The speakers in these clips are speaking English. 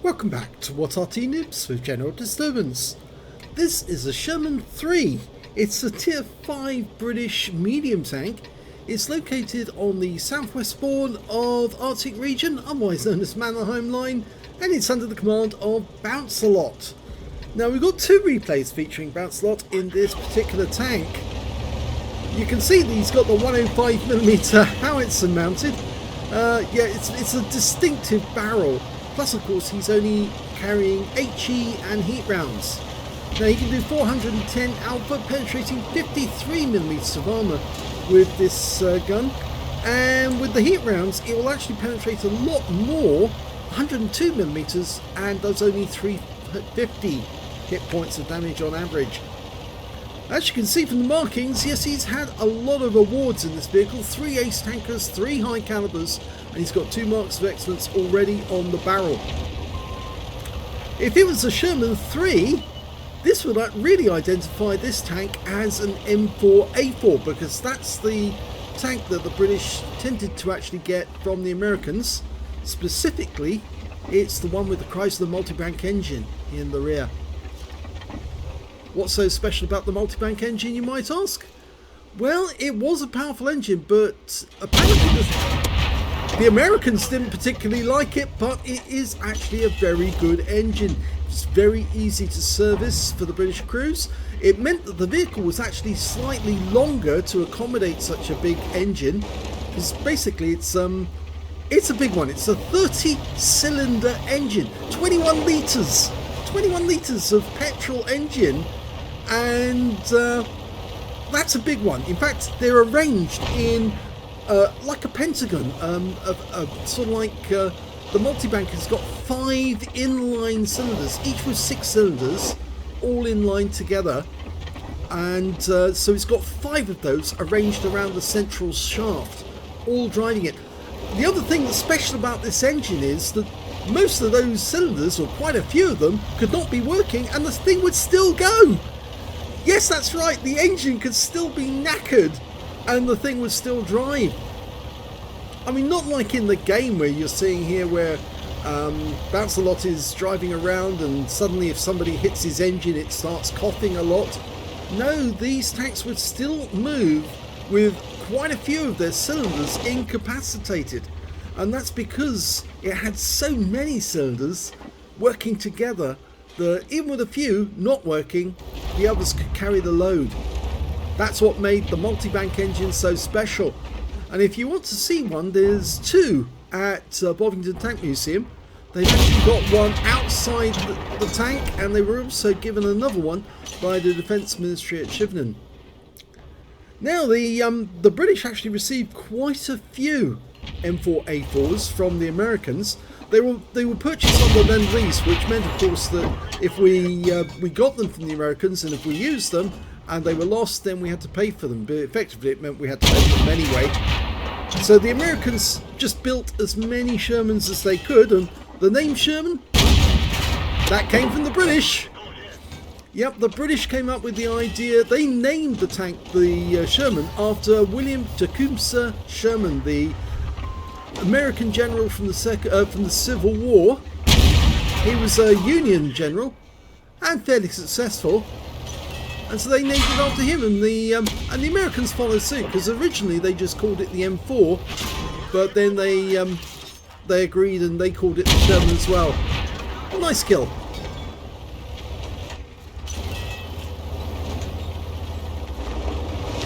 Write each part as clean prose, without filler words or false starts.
Welcome back to What Arty Noobs with General Disturbance. This is a Sherman III. It's a Tier 5 British medium tank. It's located on the southwest spawn of Arctic region, otherwise known as Mannerheim Line, and it's under the command of Bounce-A-Lot. Now we've got two replays featuring Bounce-A-Lot in this particular tank. You can see that he's got the 105mm howitzer mounted. It's a distinctive barrel. Plus, of course, he's only carrying HE and heat rounds. Now, he can do 410 output, penetrating 53mm of armour with this gun. And with the heat rounds, it will actually penetrate a lot more, 102mm, and does only 350 hit points of damage on average. As you can see from the markings, yes, he's had a lot of awards in this vehicle. 3 ace tankers, 3 high calibers, and he's got 2 marks of excellence already on the barrel. If it was a Sherman III, this would really identify this tank as an M4A4, because that's the tank that the British tended to actually get from the Americans. Specifically, it's the one with the Chrysler multibank engine in the rear. What's so special about the multibank engine, you might ask? Well, it was a powerful engine, but apparently the Americans didn't particularly like it, but it is actually a very good engine. It's very easy to service for the British crews. It meant that the vehicle was actually slightly longer to accommodate such a big engine, because basically it's a big one. It's a 30-cylinder engine, 21 litres of petrol engine, and that's a big one. In fact, they're arranged in like a pentagon, sort of like the multibank has got 5 inline cylinders, each with 6 cylinders, all in line together, and so it's got 5 of those arranged around the central shaft, all driving it. The other thing that's special about this engine is that most of those cylinders, or quite a few of them, could not be working and the thing would still go. Yes, that's right, the engine could still be knackered and the thing would still drive. I mean, not like in the game where you're seeing here where Bounce-A-Lot is driving around and suddenly if somebody hits his engine it starts coughing a lot. No, these tanks would still move with quite a few of their cylinders incapacitated. And that's because it had so many cylinders working together that even with a few not working, the others could carry the load. That's what made the multibank engine so special. And if you want to see one, there's 2 at Bovington Tank Museum. They've actually got one outside the tank, and they were also given another one by the Defence Ministry at Shivnan. Now, the British actually received quite a few M4A4s from the Americans. They were purchased on the Lend-Lease, which meant, of course, that if we got them from the Americans and if we used them and they were lost, then we had to pay for them. But effectively, it meant we had to pay for them anyway. So the Americans just built as many Shermans as they could, and the name Sherman, that came from the British. Yep, the British came up with the idea. They named the tank the Sherman after William Tecumseh Sherman, the American general from the Civil War. He was a Union general and fairly successful, and so they named it after him. And the Americans followed suit, because originally they just called it the M4, but then they agreed and they called it the Sherman as well. A nice kill.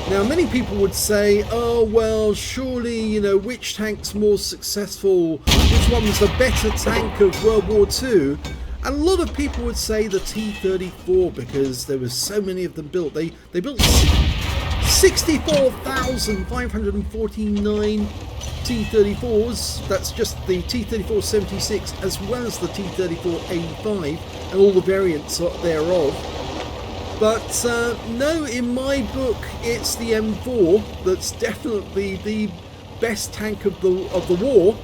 Now, many people would say, oh, well, surely, you know, which tank's more successful? Which one was the better tank of World War II? And a lot of people would say the T-34, because there were so many of them built. They built 64,549 T-34s. That's just the T-34-76 as well as the T-34-85 and all the variants thereof. But no, in my book, it's the M4 that's definitely the best tank of the war.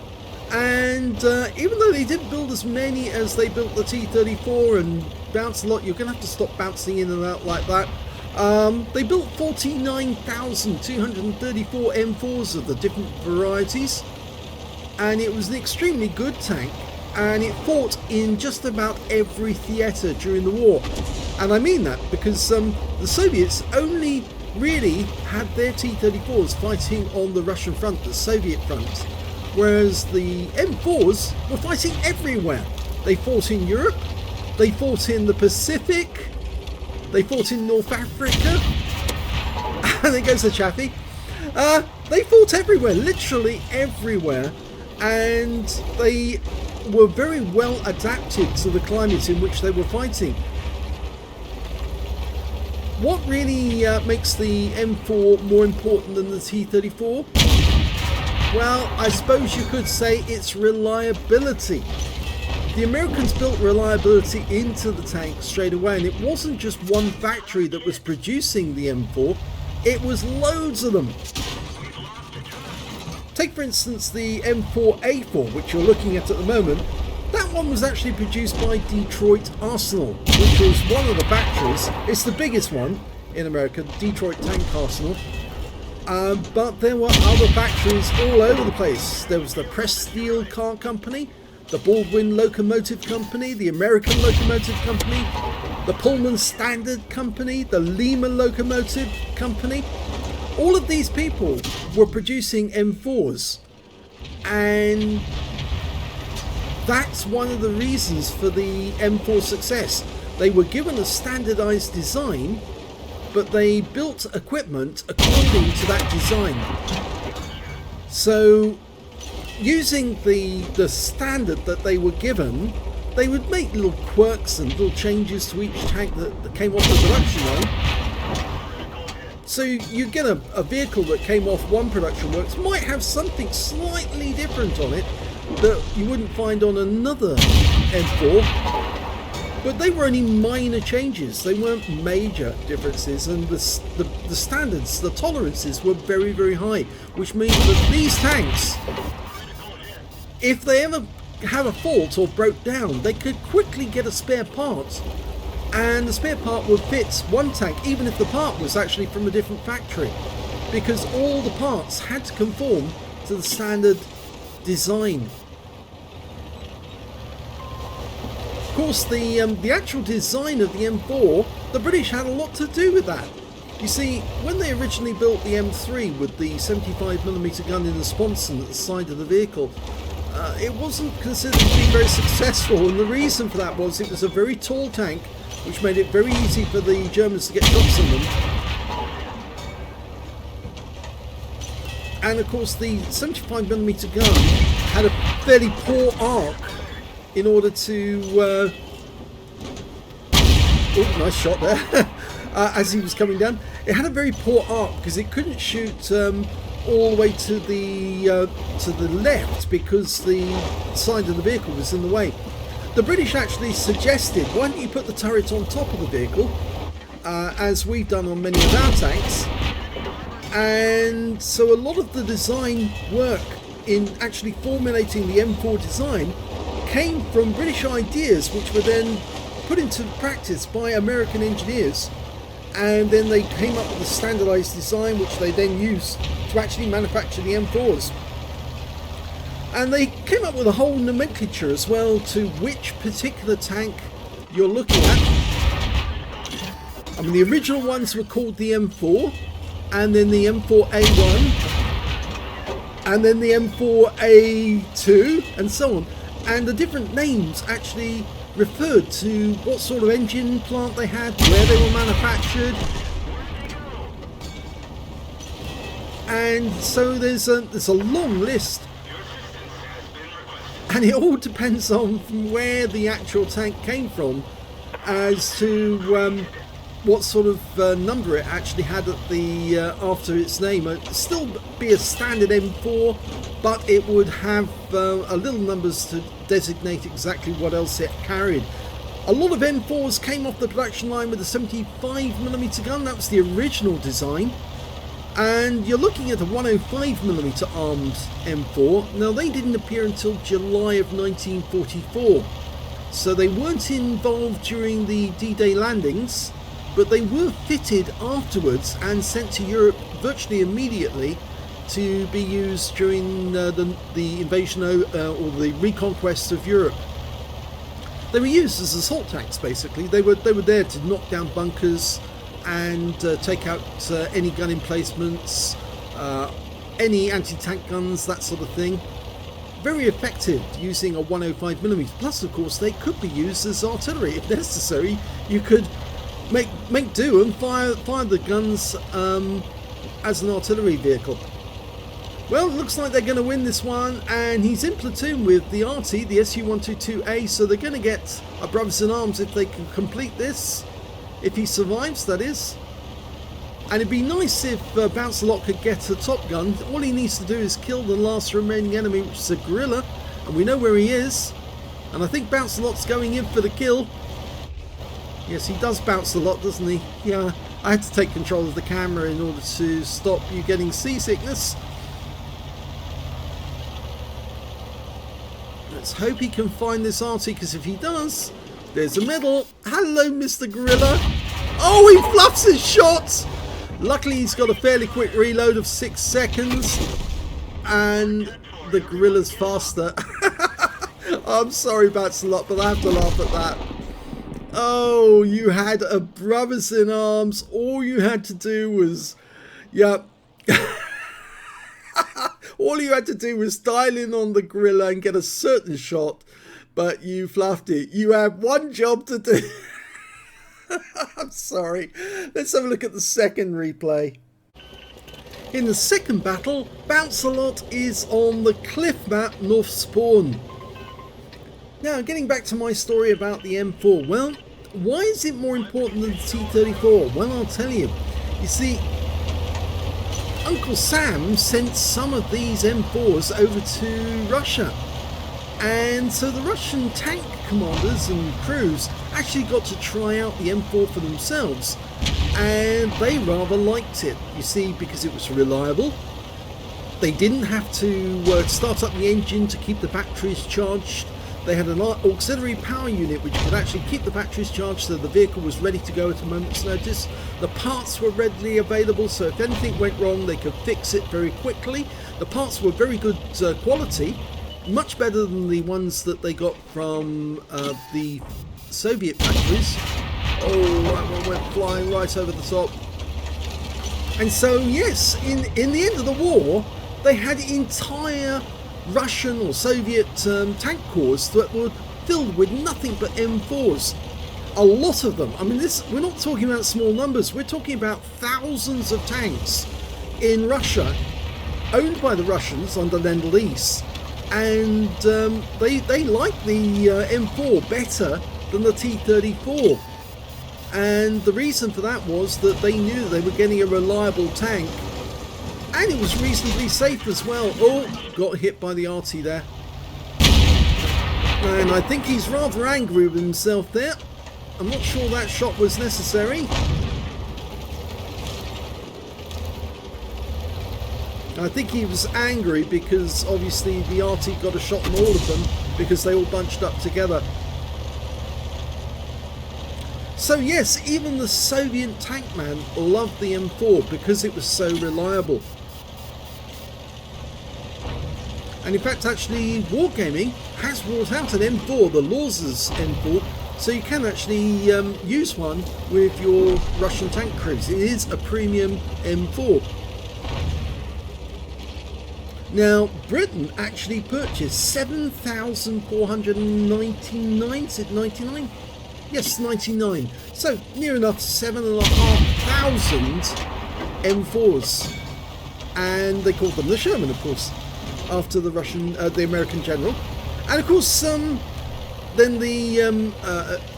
And even though they didn't build as many as they built the T-34 and Bounce-A-Lot, you're going to have to stop bouncing in and out like that. They built 49,234 M4s of the different varieties, and it was an extremely good tank. and it fought in just about every theatre during the war. And I mean that because the Soviets only really had their T-34s fighting on the Russian front, the Soviet front, whereas the M4s were fighting everywhere. They fought in Europe, they fought in the Pacific, they fought in North Africa, and there goes the Chaffee. They fought everywhere, literally everywhere, and they were very well adapted to the climate in which they were fighting. What really makes the M4 more important than the T-34? Well, I suppose you could say it's reliability. The Americans built reliability into the tank straight away, and it wasn't just one factory that was producing the M4, it was loads of them. Take for instance the M4A4, which you're looking at the moment. That one was actually produced by Detroit Arsenal, which was one of the factories. It's the biggest one in America, Detroit Tank Arsenal. But there were other factories all over the place. There was the Press Steel Car Company, the Baldwin Locomotive Company, the American Locomotive Company, the Pullman Standard Company, the Lima Locomotive Company. All of these people were producing M4s, and that's one of the reasons for the M4 success. They were given a standardized design, but they built equipment according to that design. So using the standard that they were given, they would make little quirks and little changes to each tank that came off the production line. So you get a vehicle that came off one production works, might have something slightly different on it that you wouldn't find on another M4, but they were only minor changes. They weren't major differences, and the standards, the tolerances were very, very high, which means that these tanks, if they ever have a fault or broke down, they could quickly get a spare part, and the spare part would fit one tank even if the part was actually from a different factory, because all the parts had to conform to the standard design. Of course, the actual design of the M4, the British had a lot to do with that. You see, when they originally built the M3 with the 75mm gun in the sponson at the side of the vehicle, it wasn't considered to be very successful, and the reason for that was it was a very tall tank, which made it very easy for the Germans to get shots on them. And of course the 75mm gun had a fairly poor arc in order to oh, nice shot there. As he was coming down, it had a very poor arc because it couldn't shoot all the way to the left because the side of the vehicle was in the way. The British actually suggested, why don't you put the turret on top of the vehicle, as we've done on many of our tanks. And so a lot of the design work in actually formulating the M4 design came from British ideas, which were then put into practice by American engineers, and then they came up with a standardized design which they then used to actually manufacture the M4s. And they came up with a whole nomenclature as well to which particular tank you're looking at. I mean, the original ones were called the M4, and then the M4A1, and then the M4A2, and so on. And the different names actually referred to what sort of engine plant they had, where they were manufactured. And so there's a long list, and it all depends on from where the actual tank came from as to what sort of number it actually had at the after its name. It'd still be a standard M4, but it would have a little numbers to designate exactly what else it carried. A lot of M4s came off the production line with a 75mm gun. That was the original design. And you're looking at a 105mm armed M4. Now, they didn't appear until July of 1944, so they weren't involved during the D-Day landings, but they were fitted afterwards and sent to Europe virtually immediately to be used during the invasion or the reconquest of Europe. they were used as assault tanks. Basically, they were there to knock down bunkers and take out any gun emplacements, any anti-tank guns, that sort of thing. Very effective using a 105mm. Plus, of course, they could be used as artillery if necessary. You could make do and fire the guns as an artillery vehicle. Well, it looks like they're going to win this one, and he's in platoon with the Arty, the SU-122A, so they're going to get a brothers in arms if they can complete this. If he survives, that is. And it'd be nice if Bounce-A-Lot could get a Top Gun. All he needs to do is kill the last remaining enemy, which is a gorilla, and we know where he is. And I think Bounce-A-Lot's going in for the kill. Yes, he does bounce a lot, doesn't he? Yeah, I had to take control of the camera in order to stop you getting seasickness. Let's hope he can find this Arty, because if he does, there's a medal. Hello, Mr. Gorilla. Oh, he fluffs his shots. Luckily, he's got a fairly quick reload of 6 seconds, and the gorilla's faster. I'm sorry, Bounce-A-Lot, but I have to laugh at that. Oh, you had a brothers in arms. All you had to do was, yeah. All you had to do was dial in on the gorilla and get a certain shot, but you fluffed it. You have one job to do. I'm sorry. Let's have a look at the second replay. In the second battle, Bounce-A-Lot is on the cliff map North Spawn. Now, getting back to my story about the M4. Well, why is it more important than the T-34? Well, I'll tell you. You see, Uncle Sam sent some of these M4s over to Russia. And so the Russian tank commanders and crews actually got to try out the M4 for themselves, and they rather liked it, you see, because it was reliable. They didn't have to start up the engine to keep the batteries charged. They had an auxiliary power unit which could actually keep the batteries charged, so the vehicle was ready to go at a moment's notice. The parts were readily available, so if anything went wrong they could fix it very quickly. The parts were very good quality, much better than the ones that they got from the Soviet factories. Oh, that one went flying right over the top. And so, yes, in the end of the war, they had entire Russian or Soviet tank corps that were filled with nothing but M4s. A lot of them. I mean, we're not talking about small numbers. We're talking about thousands of tanks in Russia, owned by the Russians under Lend-Lease. And they liked the M4 better than the T-34. And the reason for that was that they knew they were getting a reliable tank, and it was reasonably safe as well. Oh, got hit by the Arty there. And I think he's rather angry with himself there. I'm not sure that shot was necessary. I think he was angry because obviously the Arty got a shot on all of them because they all bunched up together. So yes, even the Soviet tank man loved the M4 because it was so reliable. And in fact, actually, Wargaming has brought out an M4, the Laws's M4, so you can actually use one with your Russian tank crews. It is a premium M4. Now, Britain actually purchased 7,499, is it 99? Yes, 99. So, near enough 7,500 M4s. And they called them the Sherman, of course, after the American general. And of course, then the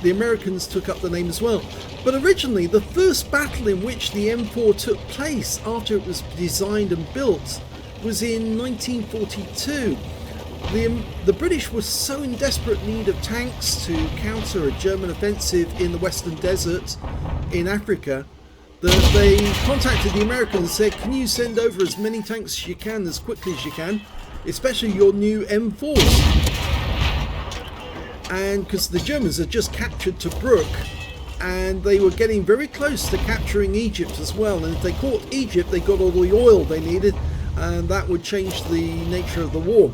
Americans took up the name as well. But originally, the first battle in which the M4 took place after it was designed and built was in 1942. The British were so in desperate need of tanks to counter a German offensive in the Western Desert in Africa that they contacted the Americans and said, can you send over as many tanks as you can as quickly as you can, especially your new M4s. And because the Germans had just captured Tobruk and they were getting very close to capturing Egypt as well, and if they caught Egypt they got all the oil they needed, and that would change the nature of the war.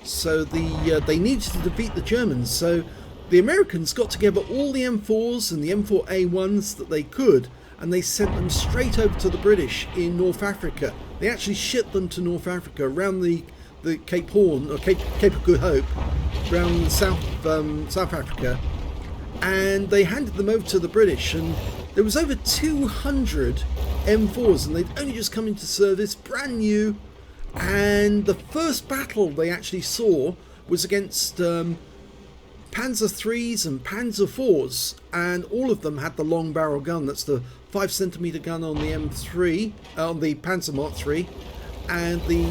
So they needed to defeat the Germans. So the Americans got together all the M4s and the M4A1s that they could, and they sent them straight over to the British in North Africa. They actually shipped them to North Africa, around the Cape Horn, or Cape of Good Hope, around South Africa, and they handed them over to the British. And there was over 200 M4s, and they'd only just come into service, brand new. And the first battle they actually saw was against Panzer IIIs and Panzer IVs, and all of them had the long barrel gun. That's the 5cm gun on the M3, on the Panzer Mark III, and the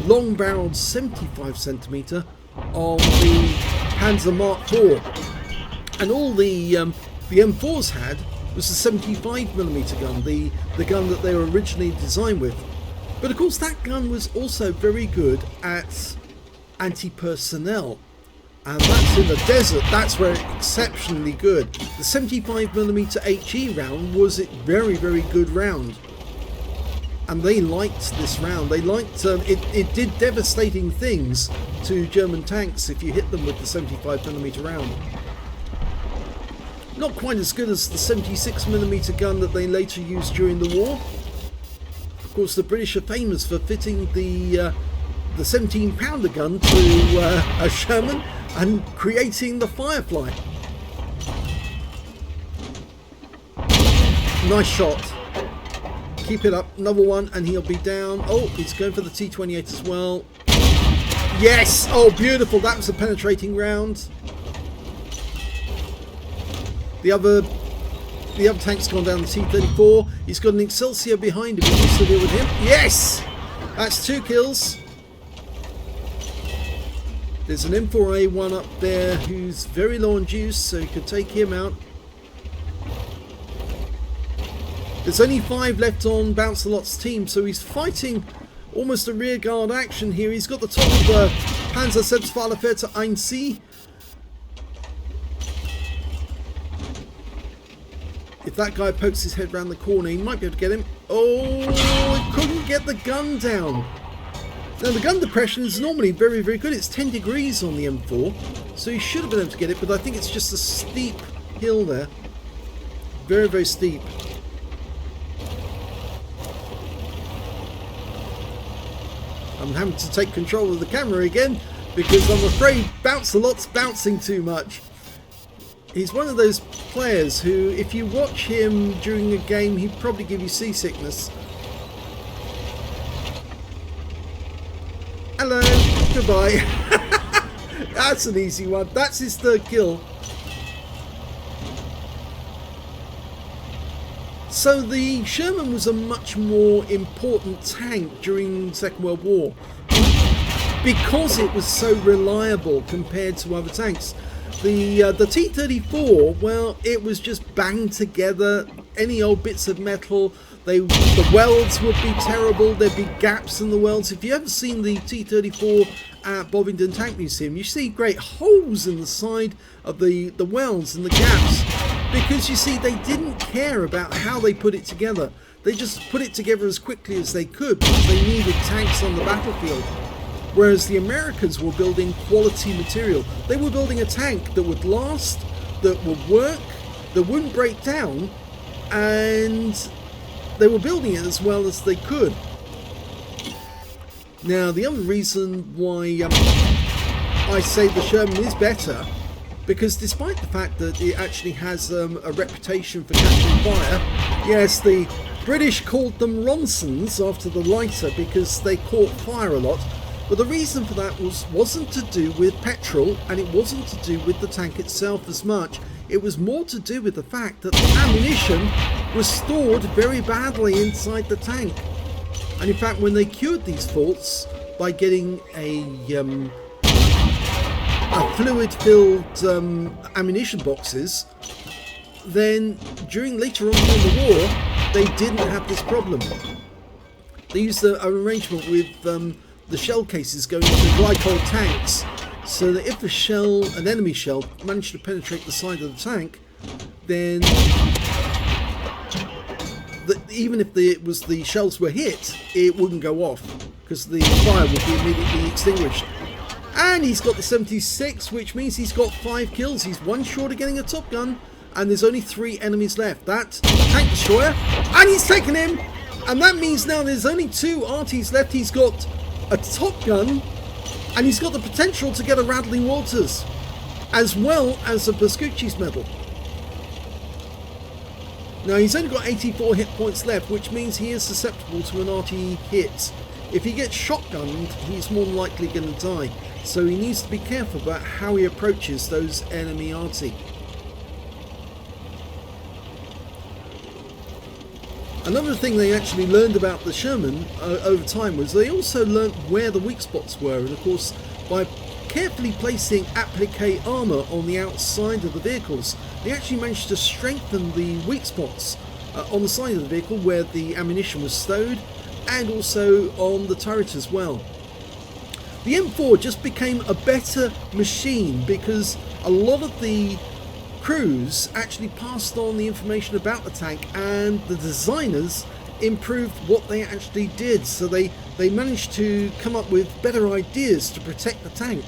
long barreled 75cm on the Panzer Mark IV. And all the M4s had was the 75mm gun, the gun that they were originally designed with. But of course that gun was also very good at anti-personnel, and that's in the desert. That's where it's exceptionally good. The 75mm HE round was a very, very good round, and they liked this round. They liked it did devastating things to German tanks if you hit them with the 75mm round. Not quite as good as the 76mm gun that they later used during the war. Of course, the British are famous for fitting the 17-pounder gun to a Sherman and creating the Firefly. Nice shot. Keep it up. Another one, and he'll be down. Oh, he's going for the T-28 as well. Yes! Oh, beautiful. That was a penetrating round. The other tank's gone down the T-34. He's got an Excelsior behind him. He needs to deal with him. Yes! That's 2 kills. There's an M4A1 up there who's very low on juice, so you could take him out. There's only 5 left on Bounce-A-Lot's team, so he's fighting almost a rearguard action here. He's got the top of the Panzer Selbstfahrerfährte 1C. If that guy pokes his head round the corner, he might be able to get him. Oh, he couldn't get the gun down. Now, the gun depression is normally very, very good. It's 10 degrees on the M4, so he should have been able to get it, but I think it's just a steep hill there. Very, very steep. I'm having to take control of the camera again because I'm afraid Bounce-A-Lot's bouncing too much. He's one of those players who, if you watch him during a game, he'd probably give you seasickness. Hello, goodbye. That's an easy one. That's his 3rd kill. So the Sherman was a much more important tank during the Second World War because it was so reliable compared to other tanks. The T-34, well, it was just banged together, any old bits of metal. The welds would be terrible, there'd be gaps in the welds. If you've ever seen the T-34 at Bovingdon Tank Museum, you see great holes in the side of the welds and the gaps, because you see they didn't care about how they put it together. They just put it together as quickly as they could because they needed tanks on the battlefield. Whereas the Americans were building quality material. They were building a tank that would last, that would work, that wouldn't break down, and they were building it as well as they could. Now, the other reason why I say the Sherman is better, because despite the fact that it actually has a reputation for catching fire, yes, the British called them Ronsons after the lighter because they caught fire a lot. But the reason for that wasn't to do with petrol, and it wasn't to do with the tank itself as much. It was more to do with the fact that the ammunition was stored very badly inside the tank. And in fact, when they cured these faults by getting a fluid-filled ammunition boxes, then later on in the war, they didn't have this problem. They used an arrangement with the shell cases going into glycol tanks, so that if an enemy shell managed to penetrate the side of the tank, then even if the shells were hit, it wouldn't go off because the fire would be immediately extinguished. And he's got the 76, which means he's got 5 kills. He's one short of getting a Top Gun, and there's only 3 enemies left. That tank destroyer, and he's taken him. And that means now there's only 2 Artys left. He's got a Top Gun, and he's got the potential to get a Rattling Waters, as well as a Vespucci's medal. Now he's only got 84 hit points left, which means he is susceptible to an Arty hit. If he gets shotgunned, he's more than likely going to die. So he needs to be careful about how he approaches those enemy Arty. Another thing they actually learned about the Sherman over time was they also learned where the weak spots were, and of course by carefully placing applique armour on the outside of the vehicles, they actually managed to strengthen the weak spots on the side of the vehicle where the ammunition was stowed, and also on the turret as well. The M4 just became a better machine because a lot of the crews actually passed on the information about the tank, and the designers improved what they actually did, so they managed to come up with better ideas to protect the tank.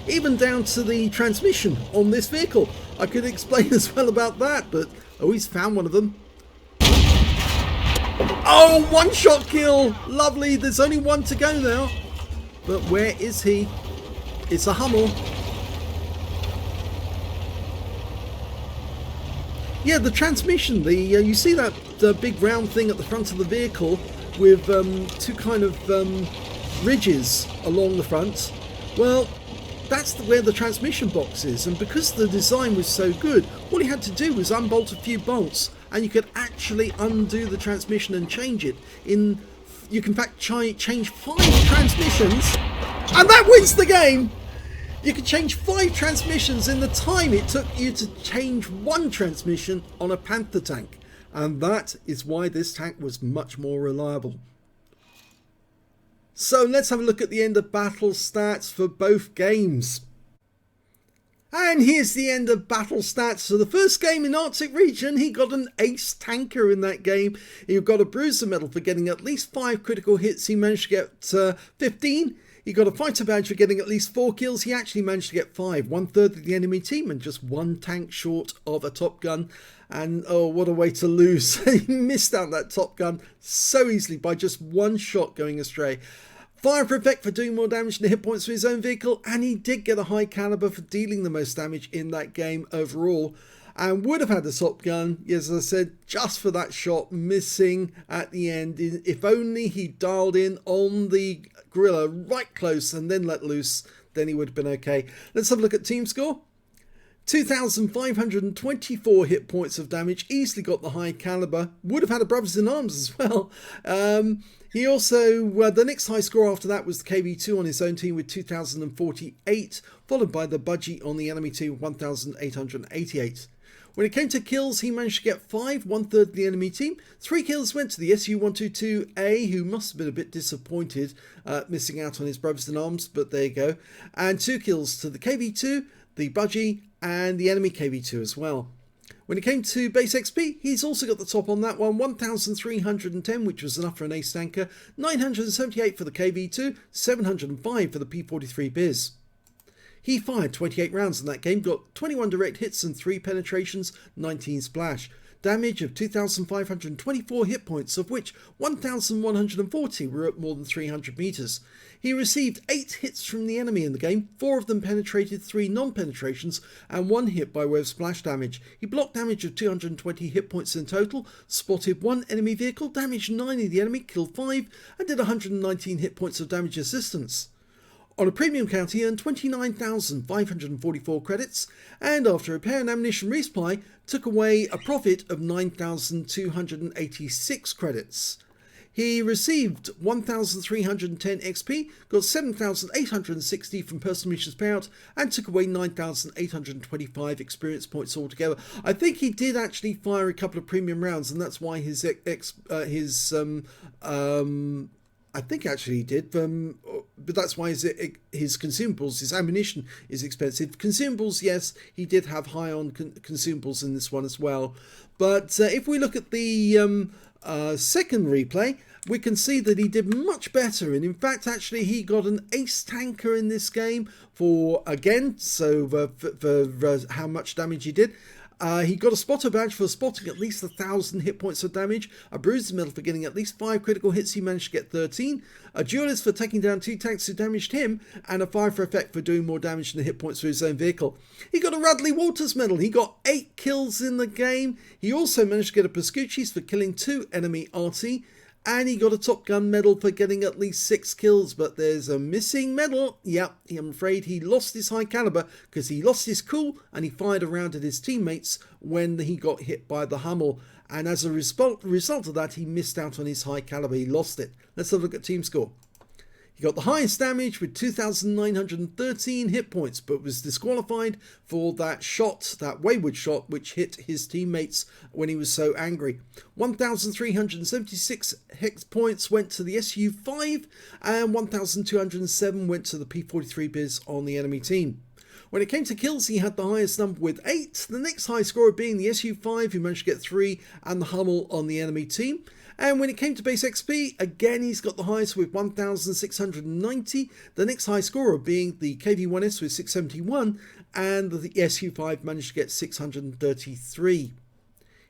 Even down to the transmission on this vehicle. I could explain as well about that, but he's found one of them. Oh, one shot kill! Lovely, there's only one to go now. But where is he? It's a Hummel. Yeah, the transmission, you see that big round thing at the front of the vehicle with 2 kind of ridges along the front. Well, that's where the transmission box is, and because the design was so good, all you had to do was unbolt a few bolts and you could actually undo the transmission and change it. You can in fact change 5 transmissions, and that wins the game! You could change 5 transmissions in the time it took you to change 1 transmission on a Panther tank. And that is why this tank was much more reliable. So let's have a look at the end of battle stats for both games. And here's the end of battle stats. So the first game in Arctic region, he got an ace tanker in that game. He got a bruiser medal for getting at least 5 critical hits. He managed to get 15. He got a fighter badge for getting at least 4 kills. He actually managed to get 5, 1/3 of the enemy team, and just 1 tank short of a Top Gun. And oh, what a way to lose. He missed out that Top Gun so easily by just 1 shot going astray. Fire for effect for doing more damage than the hit points for his own vehicle, and he did get a high caliber for dealing the most damage in that game overall. And would have had the Top Gun, as I said, just for that shot missing at the end. If only he dialed in on the gorilla right close and then let loose, then he would have been okay. Let's have a look at team score. 2,524 hit points of damage, easily got the high caliber. Would have had a brothers in arms as well. He also, the next high score after that was the KV2 on his own team with 2,048, followed by the Budgie on the enemy team with 1,888. When it came to kills, he managed to get 5, 1/3 of the enemy team. 3 kills went to the SU-122A, who must have been a bit disappointed missing out on his brothers in arms, but there you go. And 2 kills to the KV2, the Budgie, and the enemy KV2 as well. When it came to base XP, he's also got the top on that one, 1,310, which was enough for an ace tanker, 978 for the KV2, 705 for the P43 Biz. He fired 28 rounds in that game, got 21 direct hits and 3 penetrations, 19 splash. Damage of 2,524 hit points, of which 1,140 were at more than 300 meters. He received 8 hits from the enemy in the game, 4 of them penetrated, 3 non-penetrations, and 1 hit by way of splash damage. He blocked damage of 220 hit points in total, spotted 1 enemy vehicle, damaged 9 of the enemy, killed 5, and did 119 hit points of damage assistance. On a premium count, he earned 29,544 credits, and after repair and ammunition resupply, took away a profit of 9,286 credits. He received 1,310 XP, got 7,860 from personal missions payout, and took away 9,825 experience points altogether. I think he did actually fire a couple of premium rounds, and that's why I think actually he did, but that's why his consumables, his ammunition is expensive. Consumables, yes, he did have high on consumables in this one as well. But if we look at the second replay, we can see that he did much better, and in fact actually he got an ace tanker in this game for how much damage he did. He got a spotter badge for spotting at least 1,000 hit points of damage, a bruised medal for getting at least 5 critical hits, he managed to get 13, a duelist for taking down 2 tanks who damaged him, and a 5 for effect for doing more damage than the hit points for his own vehicle. He got a Radley Walters medal, he got 8 kills in the game. He also managed to get a Pascucci's for killing 2 enemy Arty, and he got a Top Gun medal for getting at least 6 kills, but there's a missing medal. Yep, I'm afraid he lost his high caliber because he lost his cool and he fired a round at his teammates when he got hit by the Hummel. And as a result of that, he missed out on his high caliber. He lost it. Let's have a look at team score. He got the highest damage with 2,913 hit points, but was disqualified for that shot, that wayward shot, which hit his teammates when he was so angry. 1,376 hit points went to the SU-5, and 1,207 went to the P-43 Biz on the enemy team. When it came to kills, he had the highest number with 8, the next high scorer being the SU-5, who managed to get 3, and the Hummel on the enemy team. And when it came to base XP, again he's got the highest with 1,690, the next high scorer being the KV-1S with 671, and the SU-5 managed to get 633.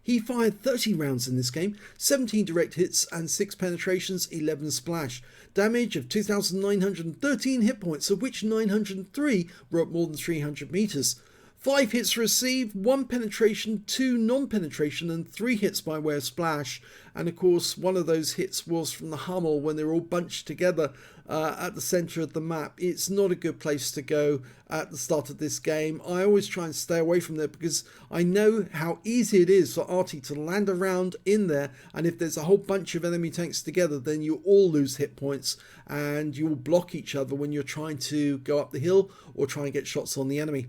He fired 30 rounds in this game, 17 direct hits and 6 penetrations, 11 splash. Damage of 2,913 hit points, of which 903 were at more than 300 meters. 5 hits received, 1 penetration, 2 non-penetration, and 3 hits by way of splash. And of course, one of those hits was from the Hummel when they were all bunched together at the centre of the map. It's not a good place to go at the start of this game. I always try and stay away from there because I know how easy it is for Arty to land around in there, and if there's a whole bunch of enemy tanks together, then you all lose hit points and you will block each other when you're trying to go up the hill or try and get shots on the enemy.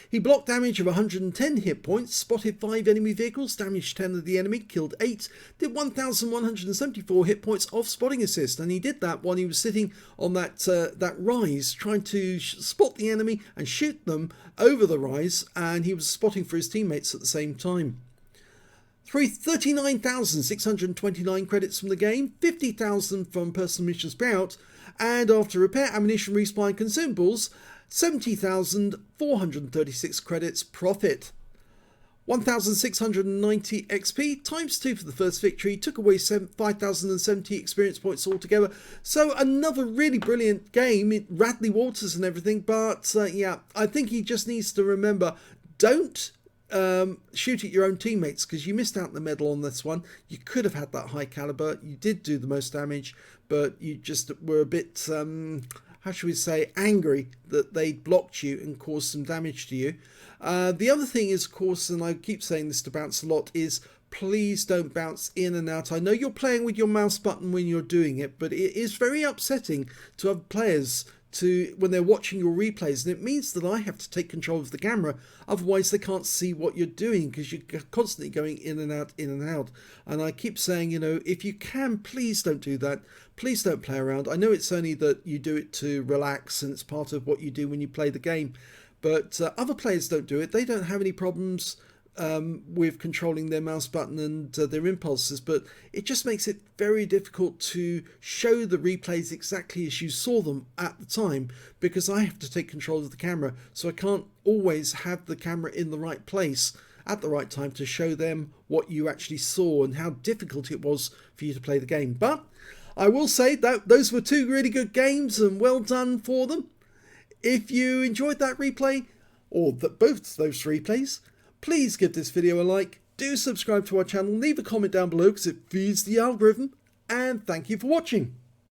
He blocked damage of 110 hit points, spotted 5 enemy vehicles, damaged 10 of the enemy, killed 8, did 1,174 hit points off spotting assist, and he did that while he was sitting on that rise, trying to spot the enemy and shoot them over the rise, and he was spotting for his teammates at the same time. 39,629 credits from the game, 50,000 from personal missions payout, and after repair, ammunition, resupply and consumables, 70,436 credits profit. 1,690 XP times 2 for the first victory, took away 5,070 experience points altogether. So another really brilliant game, Radley Walters and everything, but yeah, I think he just needs to remember, don't shoot at your own teammates, because you missed out the medal on this one. You could have had that high caliber, you did do the most damage, but you just were a bit how should we say, angry that they blocked you and caused some damage to you. The other thing is, of course, and I keep saying this to Bounce a lot, is please don't bounce in and out. I know you're playing with your mouse button when you're doing it, but it is very upsetting to have players when they're watching your replays, and it means that I have to take control of the camera, otherwise they can't see what you're doing because you're constantly going in and out, in and out. And I keep saying, you know, if you can, please don't do that. Please don't play around. I know it's only that you do it to relax and it's part of what you do when you play the game, but other players don't do it. They don't have any problems with controlling their mouse button and their impulses, but it just makes it very difficult to show the replays exactly as you saw them at the time, because I have to take control of the camera, so I can't always have the camera in the right place at the right time to show them what you actually saw and how difficult it was for you to play the game. But I will say that those were 2 really good games and well done for them. If you enjoyed that replay, or both those replays, please give this video a like, do subscribe to our channel, leave a comment down below because it feeds the algorithm, and thank you for watching.